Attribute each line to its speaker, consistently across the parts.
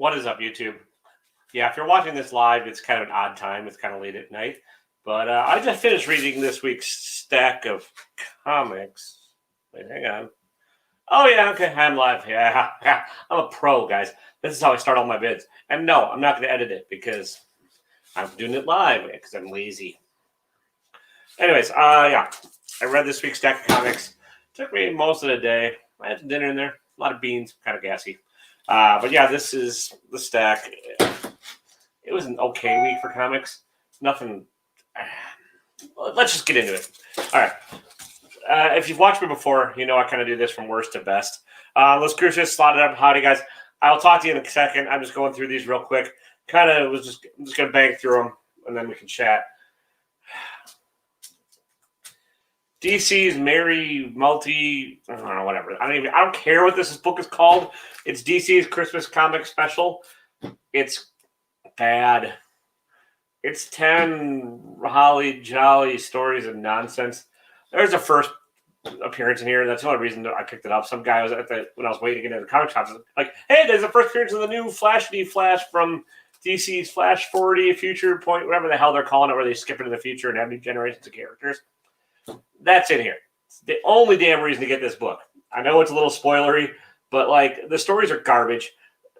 Speaker 1: What is up, YouTube? Yeah, if you're watching this live, it's kind of an odd time. It's kind of late at night. But I just finished reading this week's stack of comics. Wait, hang on. Oh, yeah, okay, I'm live. Yeah, I'm a pro, guys. This is how I start all my vids. And no, I'm not going to edit it because I'm doing it live because I'm lazy. Anyways, yeah, I read this week's stack of comics. Took me most of the day. I had some dinner in there. A lot of beans, kind of gassy. But yeah, this is the stack. It was an okay week for comics. Nothing. Let's just get into it. All right. If you've watched me before, you know I kind of do this from worst to best. Let's just slot it up. Howdy, guys. I'll talk to you in a second. I'm just going through these real quick. I'm just going to bang through them, and then we can chat. DCs Mary Multi, I don't know, whatever. I don't care what this book is called. It's DC's Christmas comic special. It's bad. It's 10 holly jolly stories of nonsense. There's a first appearance in here. That's the only reason I picked it up. Some guy was when I was waiting to get into the comic shop, like, hey, there's a first appearance of the new Flash from DC's Flash 40 Future Point, whatever the hell they're calling it, where they skip into the future and have new generations of characters. That's in here. It's the only damn reason to get this book. I know it's a little spoilery, but like the stories are garbage.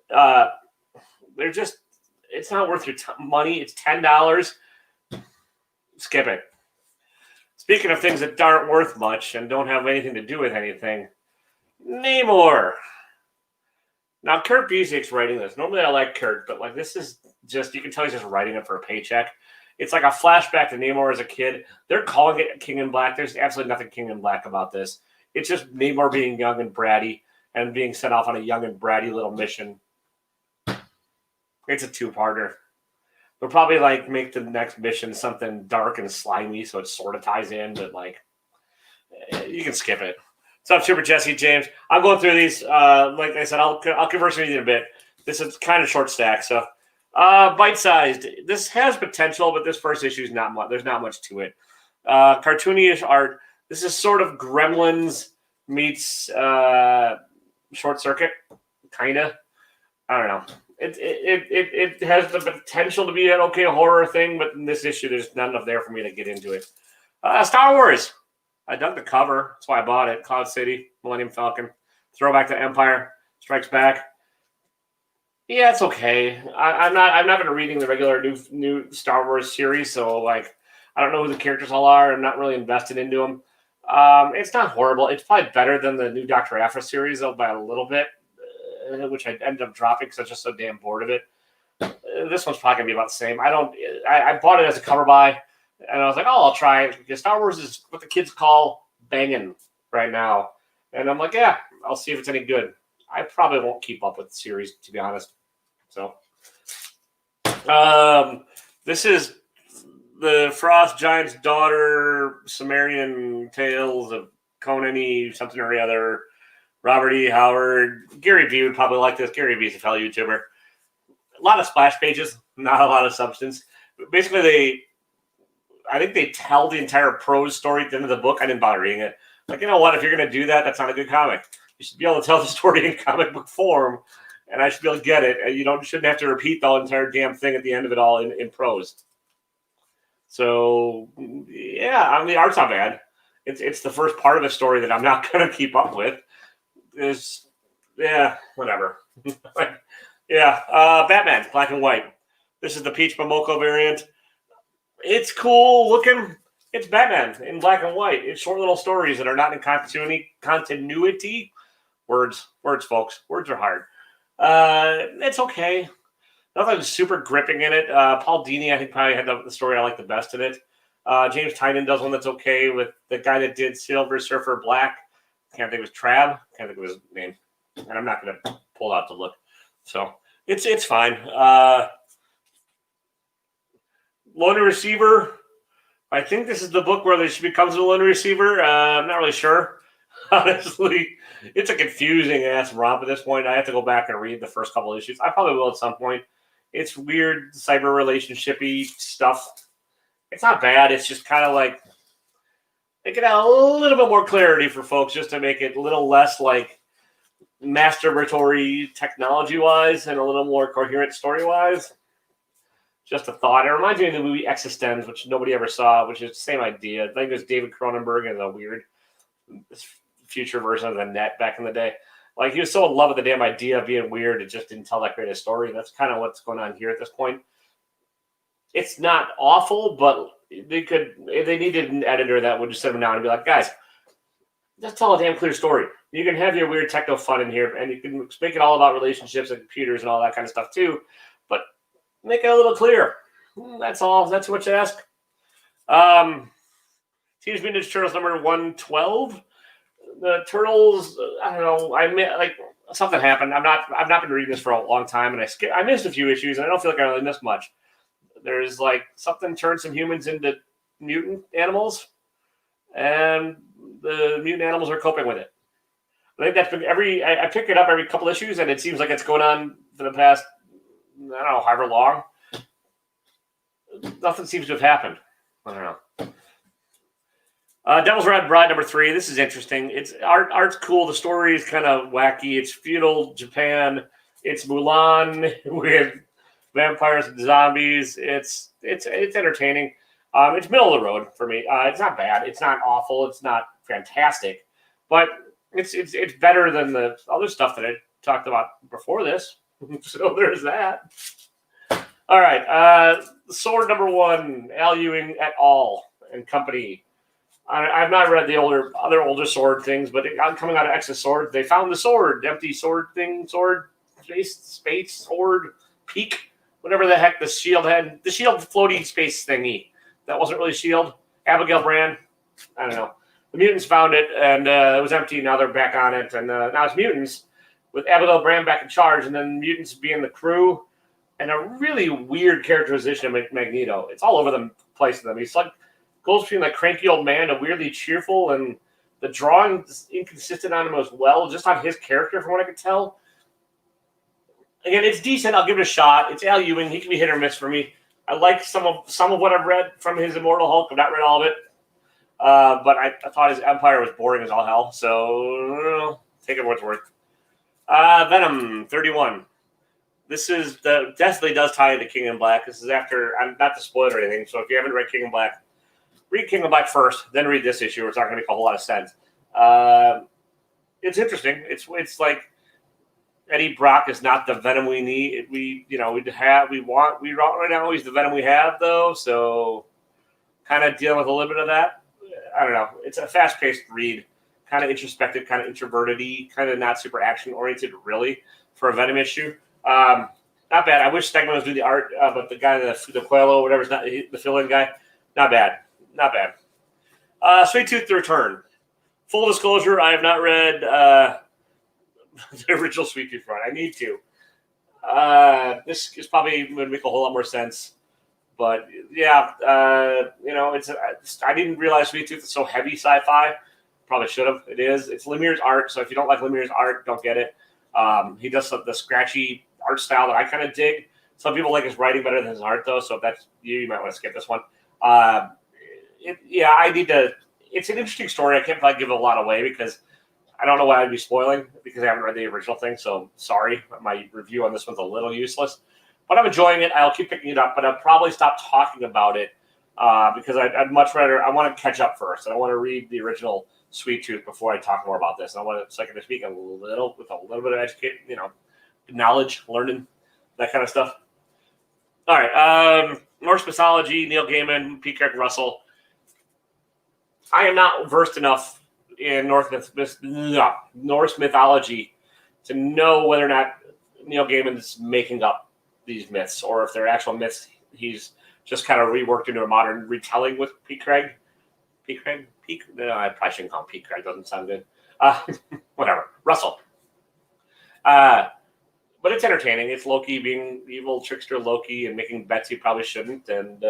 Speaker 1: They're just, it's not worth your money. It's $10. Skip it. Speaking of things that aren't worth much and don't have anything to do with anything, Namor. Now, Kurt Busiek's writing this. Normally I like Kurt, but like this is just, you can tell he's just writing it for a paycheck. It's like a flashback to Namor as a kid. They're calling it King in Black. There's absolutely nothing King in Black about this. It's just Namor being young and bratty and being sent off on a young and bratty little mission. It's a two-parter. They'll probably like make the next mission something dark and slimy, so it sort of ties in, but like you can skip it. What's up, Super Jesse James? I'm going through these. Like I said, I'll converse with you in a bit. This is kind of short stack, so bite-sized. This has potential, but this first issue is not much. There's not much to it. Cartoony-ish art. This is sort of Gremlins meets Short Circuit, kind of. I don't know. It has the potential to be an okay horror thing, but in this issue, there's not enough there for me to get into it. Star Wars. I dug the cover. That's why I bought it. Cloud City, Millennium Falcon. Throwback to Empire Strikes Back. Yeah, it's okay. I'm not going to reading the regular new Star Wars series, so like I don't know who the characters all are. I'm not really invested into them. It's not horrible. It's probably better than the new Dr. Aphra series, though, by a little bit, which I ended up dropping because I was just so damn bored of it. This one's probably going to be about the same. I bought it as a cover buy, and I was like, oh, I'll try it, because Star Wars is what the kids call banging right now. And I'm like, yeah, I'll see if it's any good. I probably won't keep up with the series, to be honest. So, this is the Froth Giant's Daughter, Sumerian Tales of Conan something or other. Robert E. Howard. Gary V would probably like this. Gary V is a fellow YouTuber. A lot of splash pages, not a lot of substance. But basically, I think they tell the entire prose story at the end of the book. I didn't bother reading it. Like, you know what? If you're going to do that, that's not a good comic. You should be able to tell the story in comic book form, and I should be able to get it. And you shouldn't have to repeat the entire damn thing at the end of it all in prose. So, yeah, I mean, the art's not bad. It's the first part of the story that I'm not going to keep up with. Whatever. Batman, black and white. This is the Peach Momoko variant. It's cool looking. It's Batman in black and white. It's short little stories that are not in continuity. Words, folks. Words are hard. It's okay. Nothing super gripping in it. Paul Dini, I think, probably had the story I like the best in it. James Tynion does one that's okay with the guy that did Silver Surfer Black. Can't think of his Trav. Can't think of his name. And I'm not going to pull out to look. So it's fine. Lone Receiver. I think this is the book where she becomes a lone receiver. I'm not really sure. Honestly, it's a confusing ass romp at this point. I have to go back and read the first couple issues. I probably will at some point. It's weird cyber relationship-y stuff. It's not bad. It's just kind of like they could add a little bit more clarity for folks just to make it a little less like masturbatory technology-wise and a little more coherent story-wise. Just a thought. It reminds me of the movie Existenz, which nobody ever saw, which is the same idea. I think it was David Cronenberg and a weird future version of the net back in the day. Like, he was so in love with the damn idea of being weird, it just didn't tell that great a story. That's kind of what's going on here at this point. It's not awful, but they needed an editor that would just sit them down and be like, guys, just tell a damn clear story. You can have your weird techno fun in here, and you can make it all about relationships and computers and all that kind of stuff too, but make it a little clearer. That's all. That's what you ask. Teenage Mutant Ninja Turtles number 112. The Turtles, I don't know. Something happened. I've not been reading this for a long time, and I missed a few issues, and I don't feel like I really missed much. There's like something turned some humans into mutant animals, and the mutant animals are coping with it. I think that's been I pick it up every couple issues, and it seems like it's going on for the past, I don't know, however long. Nothing seems to have happened. I don't know. Devil's Red Bride number 3. This is interesting. It's art's cool. The story is kind of wacky. It's feudal Japan. It's Mulan with vampires and zombies. It's entertaining. It's middle of the road for me. It's not bad. It's not awful. It's not fantastic, but it's better than the other stuff that I talked about before this. So there's that. All right. Sword number 1, Al Ewing et al. And company. I've not read the other older sword things, but coming out of X's Sword, they found the sword, empty sword thing, sword, space, sword, peak, whatever the heck the shield had, the shield floaty space thingy. That wasn't really shield. Abigail Brand, I don't know. The mutants found it, and it was empty. Now they're back on it, and now it's mutants with Abigail Brand back in charge, and then mutants being the crew, and a really weird characterization of Magneto. It's all over the place with them. He's like goes between like cranky old man to weirdly cheerful, and the drawing is inconsistent on him as well, just on his character from what I could tell. Again, it's decent. I'll give it a shot. It's Al Ewing. He can be hit or miss for me. I like some of what I've read from his Immortal Hulk. I've not read all of it, but I thought his Empire was boring as all hell. So take it for what's worth. Venom 31. This is definitely does tie into King in Black. This is after, I'm not to spoil or anything. So if you haven't read King in Black, read King in Black first, then read this issue. It's not going to make a whole lot of sense. It's interesting. It's like Eddie Brock is not the Venom we need. We want right now. He's the Venom we have though. So kind of dealing with a little bit of that. I don't know. It's a fast-paced read, kind of introspective, kind of introverted-y, kind of not super action-oriented really for a Venom issue. Not bad. I wish Stegman was doing the art, but the guy, the Coelho, whatever, is not the fill-in guy. Not bad. Not bad. Sweet Tooth: The Return. Full disclosure, I have not read the original Sweet Tooth run. I need to. This is probably going to make a whole lot more sense. But yeah, I didn't realize Sweet Tooth is so heavy sci-fi. Probably should have. It is. It's Lemire's art. So if you don't like Lemire's art, don't get it. He does the scratchy art style that I kind of dig. Some people like his writing better than his art, though. So if that's you might want to skip this one. I need to. It's an interesting story. I can't probably give a lot away because I don't know why I'd be spoiling because I haven't read the original thing. So sorry, my review on this one's a little useless. But I'm enjoying it. I'll keep picking it up, but I'll probably stop talking about it because I'd much rather. I want to catch up first. I want to read the original Sweet Tooth before I talk more about this. And I want to, so I can speak with a little bit of education, knowledge, learning, that kind of stuff. All right, Norse Mythology, Neil Gaiman, P. Craig Russell. I am not versed enough in Norse mythology to know whether or not Neil Gaiman is making up these myths or if they're actual myths he's just kind of reworked into a modern retelling with Pete Craig. No, I probably shouldn't call him Pete Craig. Doesn't sound good. Whatever. Russell. But it's entertaining. It's Loki being evil trickster Loki and making bets he probably shouldn't. And,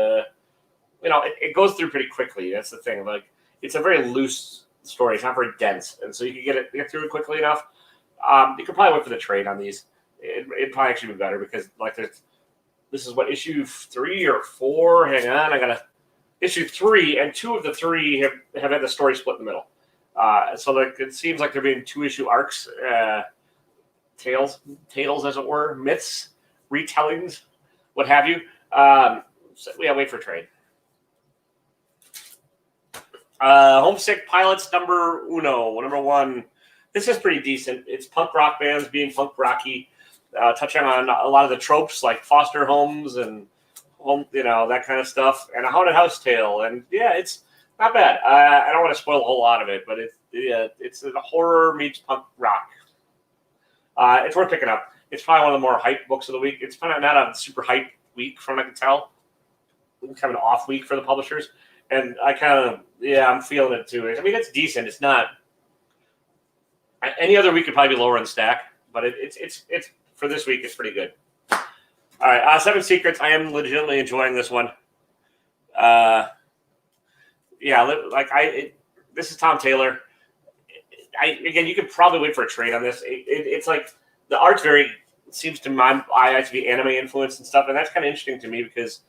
Speaker 1: it goes through pretty quickly. That's the thing. Like, it's a very loose story. It's not very dense. And so you can get through it quickly enough. You could probably wait for the trade on these. It'd probably actually be better because, like, this is what, issue 3 or 4? Hang on. I got to issue 3, and 2 of the 3 have had the story split in the middle. So like it seems like they're being 2-issue arcs. tales as it were, myths, retellings, what have you. So, yeah, wait for trade. Homesick Pilots number 1. This is pretty decent. It's punk rock bands being punk rocky, touching on a lot of the tropes like foster homes and that kind of stuff, and a haunted house tale. And yeah, it's not bad. I don't want to spoil a whole lot of it, but it's a horror meets punk rock. It's worth picking up. It's probably one of the more hype books of the week. It's kind of not a super hype week from what I can tell. It's kind of an off week for the publishers. And I'm feeling it too. I mean, it's decent. It's not any other week could probably be lower in the stack, but it's for this week. It's pretty good. All right, 7 Secrets. I am legitimately enjoying this one. This is Tom Taylor. Again, you could probably wait for a trade on this. It's like the art's seems to my eye to be anime influenced and stuff, and that's kind of interesting to me because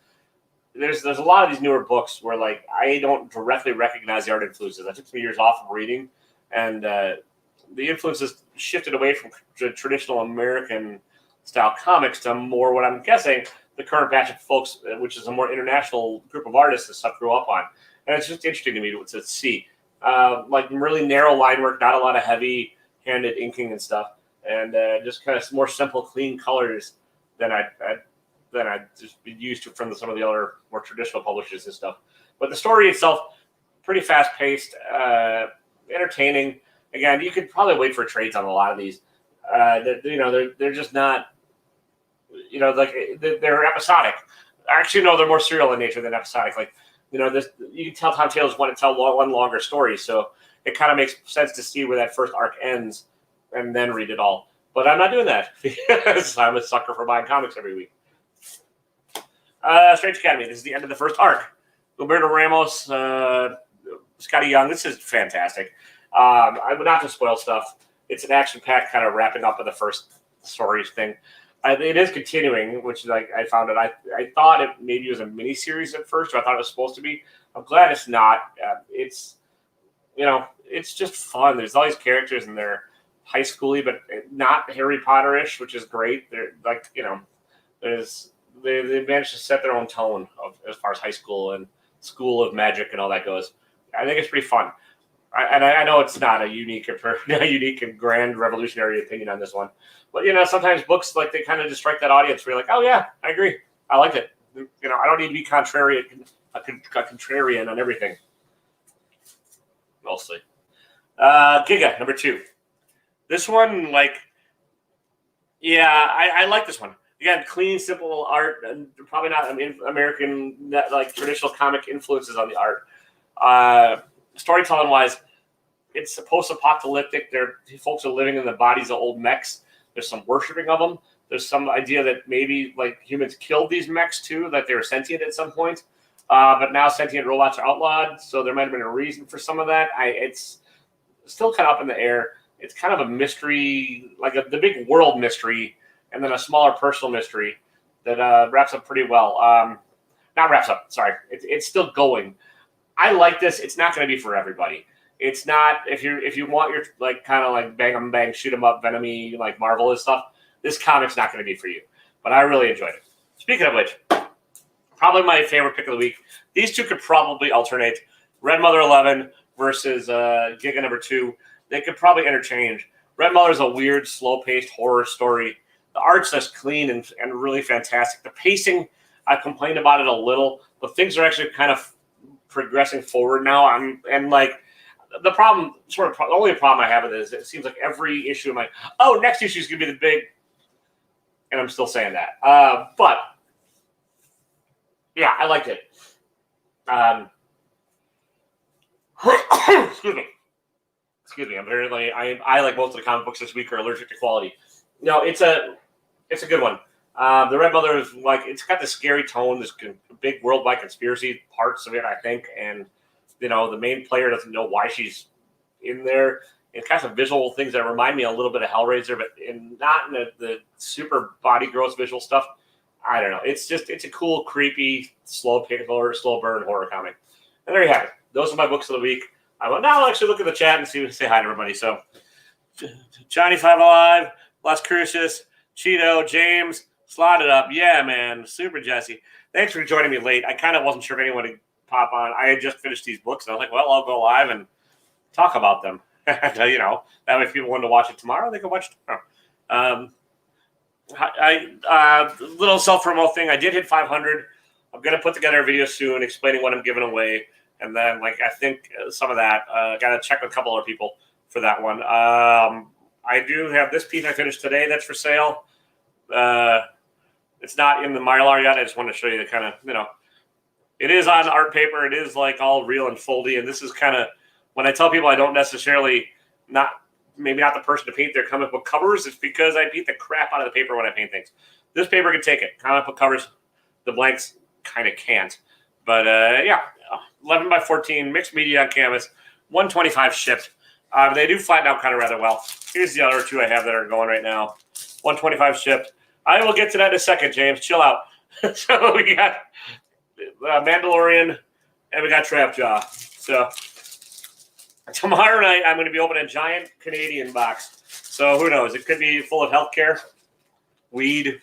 Speaker 1: there's a lot of these newer books where like I don't directly recognize the art influences. I took some years off of reading, and the influences shifted away from traditional American style comics to more what I'm guessing the current batch of folks, which is a more international group of artists that stuff grew up on. And it's just interesting to me to see. Like really narrow line work, not a lot of heavy-handed inking and stuff, and just kind of more simple, clean colors than I just been used to from some of the other more traditional publishers and stuff. But the story itself, pretty fast-paced, entertaining. Again, you could probably wait for trades on a lot of these. They're just not, they're episodic. Actually, no, they're more serial in nature than episodic. Like, you can tell Tom Taylor's want to tell one longer story, so it kind of makes sense to see where that first arc ends and then read it all. But I'm not doing that because I'm a sucker for buying comics every week. Strange Academy. This is the end of the first arc. Gilberto Ramos, Scotty Young. This is fantastic. I would not to spoil stuff. It's an action-packed kind of wrapping up of the first story thing. It is continuing, which like I found it. I thought it maybe was a mini series at first, or I thought it was supposed to be. I'm glad it's not. It's just fun. There's all these characters and they're high schooly, but not Harry Potter-ish, which is great. They're like they managed to set their own tone as far as high school and school of magic and all that goes. I think it's pretty fun. I know it's not a unique and grand revolutionary opinion on this one, but sometimes books like they kind of just strike that audience where you're like, oh yeah, I agree, I like it. I don't need to be a contrarian on everything. Mostly, Giga number 2. This one, I like this one. Again, clean, simple art, and probably not American traditional comic influences on the art. Storytelling wise, it's post-apocalyptic. Folks are living in the bodies of old mechs. There's some worshiping of them. There's some idea that maybe humans killed these mechs too, that they were sentient at some point. But now sentient robots are outlawed, so there might have been a reason for some of that. It's still kind of up in the air. It's kind of a mystery, the big world mystery, and then a smaller personal mystery that wraps up pretty well. Not wraps up. Sorry, it's still going. I like this. It's not going to be for everybody. It's not if you want your kind of bang 'em bang shoot 'em up Venom-y Marvel and stuff. This comic's not going to be for you. But I really enjoyed it. Speaking of which, probably my favorite pick of the week. These two could probably alternate. Red Mother 11 versus Giga number 2. They could probably interchange. Red Mother is a weird, slow-paced horror story. The art's just clean and really fantastic. The pacing, I complained about it a little, but things are actually kind of progressing forward now. The only problem I have with it is it seems like every issue I'm like, oh, next issue is going to be the big, and I'm still saying that. But yeah, I liked it. Excuse me. I'm very I like most of the comic books this week are allergic to quality. No, it's a good one. The Red Mother is it's got this scary tone, this big worldwide conspiracy parts of it, I think, and the main player doesn't know why she's in there. It kind of visual things that remind me a little bit of Hellraiser, but not in the super body gross visual stuff. I don't know. It's a cool, creepy, slow burn horror comic. And there you have it. Those are my books of the week. Now I'll actually look at the chat and say hi to everybody. So, Johnny 5 Alive, Las Cruces, Cheeto, James, slotted up. Yeah, man. Super Jesse. Thanks for joining me late. I kind of wasn't sure if anyone would pop on. I had just finished these books, and I was like, well, I'll go live and talk about them. That way if people want to watch it tomorrow, they can watch it tomorrow. Little self-promo thing. I did hit 500. I'm going to put together a video soon explaining what I'm giving away. And then, I think some of that, got to check with a couple other people for that one. I do have this piece I finished today that's for sale. It's not in the Mylar yet. I just want to show you the kind of, it is on art paper. It is all real and foldy. And this is kind of, when I tell people I don't necessarily, maybe not the person to paint their comic book covers, it's because I beat the crap out of the paper when I paint things. This paper can take it. Comic book covers, the blanks kind of can't. But 11 by 14, mixed media on canvas, 125 shipped. They do flatten out kind of rather well. Here's the other two I have that are going right now. 125 shipped. I will get to that in a second, James. Chill out. So we got Mandalorian and we got Trapjaw. So tomorrow night I'm going to be opening a giant Canadian box. So who knows? It could be full of healthcare, weed,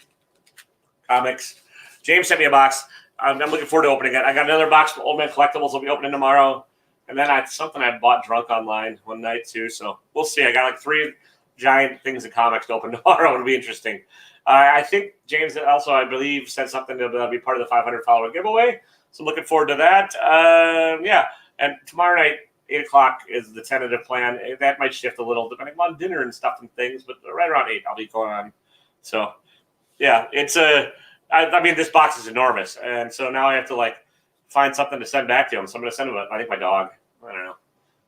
Speaker 1: comics. James sent me a box. I'm looking forward to opening it. I got another box of Old Man Collectibles I'll be opening tomorrow. And then something I bought drunk online one night too. So we'll see. I got 3 giant things of comics to open tomorrow. It'll be interesting. I think James also, I believe, said something that'll be part of the 500 follower giveaway. So looking forward to that. And tomorrow night, 8 o'clock is the tentative plan. That might shift a little depending on dinner and stuff and things, but right around 8 I'll be going on. So yeah, it's this box is enormous. And so now I have to find something to send back to him. So I'm going to send him I think my dog. I don't know.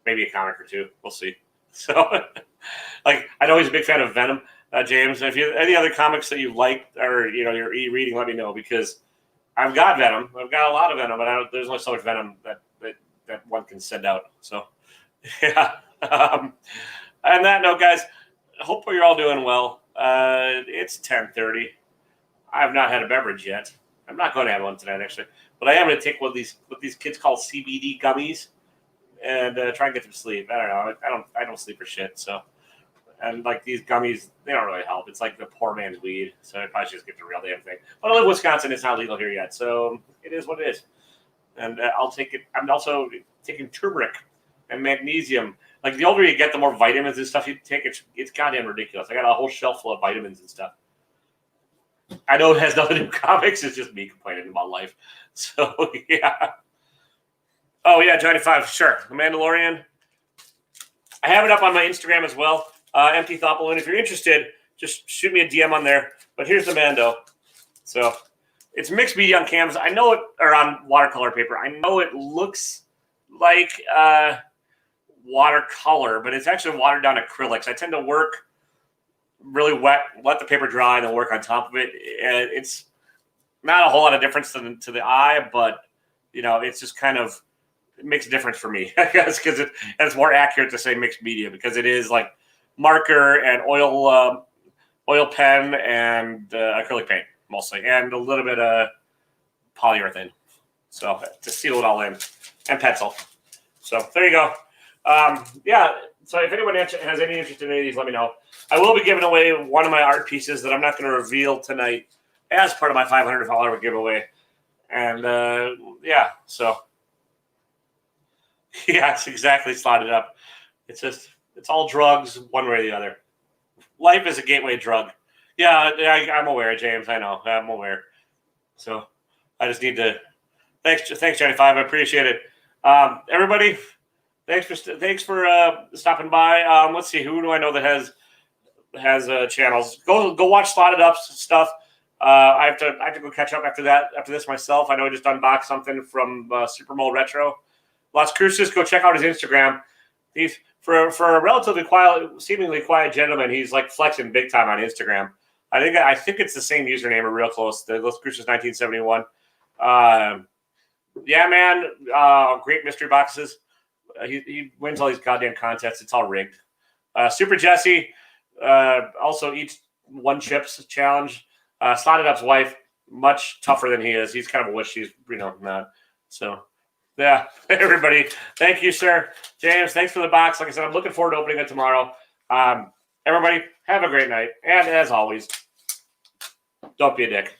Speaker 1: Maybe a comic or two. We'll see. So I know he's a big fan of Venom, James. If you any other comics that you like or you're reading, let me know because I've got Venom. I've got a lot of Venom, but there's only so much Venom that one can send out. So yeah. On that note, guys, hope you're all doing well. It's 10:30. I have not had a beverage yet. I'm not going to have one tonight, actually, but I am going to take what these kids call CBD gummies and try and get them to sleep. I don't know. I don't sleep for shit. So, and these gummies, they don't really help. It's like the poor man's weed. So I probably should just get the real damn thing. But I live in Wisconsin. It's not legal here yet, so it is what it is. And I'll take it. I'm also taking turmeric and magnesium. The older you get, the more vitamins and stuff you take. It's goddamn ridiculous. I got a whole shelf full of vitamins and stuff. I know it has nothing to do with comics. It's just me complaining about life. So, yeah. Oh, yeah, Johnny 5. Sure. The Mandalorian. I have it up on my Instagram as well. Empty Thought Balloon. If you're interested, just shoot me a DM on there. But here's the Mando. So, it's mixed media on canvas. I know it, or on watercolor paper. I know it looks like watercolor, but it's actually watered down acrylics. I tend to work really wet, let the paper dry, and then work on top of it. And it's not a whole lot of difference to the eye, but it's just kind of it makes a difference for me, I guess, because it's more accurate to say mixed media because it is marker and oil pen and acrylic paint mostly, and a little bit of polyurethane, so to seal it all in, and pencil. So there you go. So if anyone has any interest in any of these, let me know. I will be giving away one of my art pieces that I'm not going to reveal tonight as part of my 500 follower giveaway. And so yeah, it's exactly slotted up. It's all drugs one way or the other. Life is a gateway drug. Yeah, I'm aware, James. I know. I'm aware. So I just need to. Thanks, Johnny 5. I appreciate it. Everybody, thanks for stopping by. Let's see, who do I know that has channels? Go watch Slotted Up's stuff. I have to go catch up after this myself. I know I just unboxed something from Supermole Retro. Las Cruces, go check out his Instagram. He's for a relatively seemingly quiet gentleman. He's flexing big time on Instagram. I think it's the same username or real close. The Las Cruces 1971. Yeah, man. Great mystery boxes. He wins all these goddamn contests. It's all rigged. Super Jesse also eats 1 chips challenge. Slotted Up's wife, much tougher than he is. He's kind of a wish he's not. So yeah, everybody, thank you, sir. James, thanks for the box. Like I said, I'm looking forward to opening it tomorrow. Everybody, have a great night. And as always, don't be a dick.